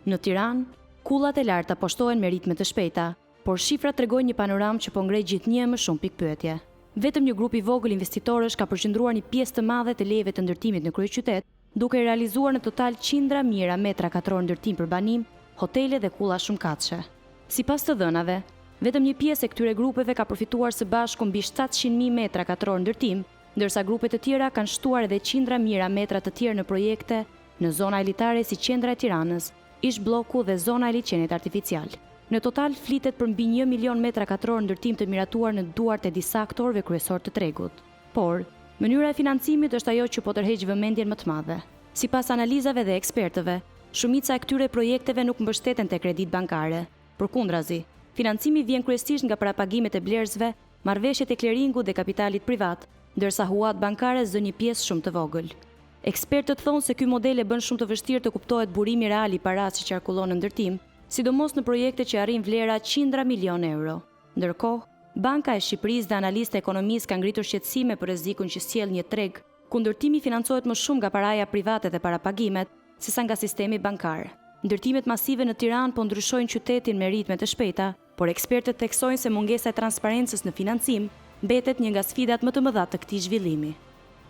Në Tiranë, kullat e larta po shtohen me ritme të shpejta, por shifrat tregojnë një panoramë që po ngrej gjithnjë më shumë pikpyetje. Vetëm një grup i vogël investitorësh ka përqendruar një pjesë të madhe të lejeve të ndërtimit në kryeqytet, duke realizuar në total qindra mijëra metra katror ndërtim për banim, hotele dhe kulla shumëkatëshe. Sipas të dhënave, vetëm një pjesë e këtyre grupeve ka përfituar së bashku mbi 700.000 metra katror ndërtim, ndërsa grupet të tjera kanë shtuar edhe qindra mijëra metra të tjerë në projekte në zona elitare si qendra e Tiranës, ish bloku dhe zona e liçenit artificial. Në total flitet për mbi 1 milion metra katror ndërtim të miratuar në duart e disa aktorëve kryesor të tregut. Por, mënyra e financimit është ajo që po tërheq vëmendjen më të madhe. Sipas analizave dhe ekspertëve, shumica e këtyre projekteve nuk mbështeten te kredit bankare. Përkundrazi, financimi vjen kryesisht nga parapagimet e blerësve, marrëveshjet e kleringut dhe kapitalit privat, ndërsa huat bankare zë një pjesë shumë të vogël. Ekspertët thonë se ky model e bën shumë të vështirë të kuptohet burimi real i paras që qarkullon në ndërtim, sidomos në projekte që arrin vlera qindra milion euro. Ndërkohë, Banka e Shqipërisë dhe analistë ekonomisë kanë ngritur shqetësime për rrezikun që sjell një treg ku ndërtimi financohet më shumë nga paraja private dhe parapagimet, sesa nga sistemi bankar. Ndërtimet masive në Tiranë po ndryshojnë qytetin me ritme të shpejta, por ekspertët theksojnë se mungesa e transparencës në financim mbetet një nga sfidat më të mëdha të këtij zhvillimi.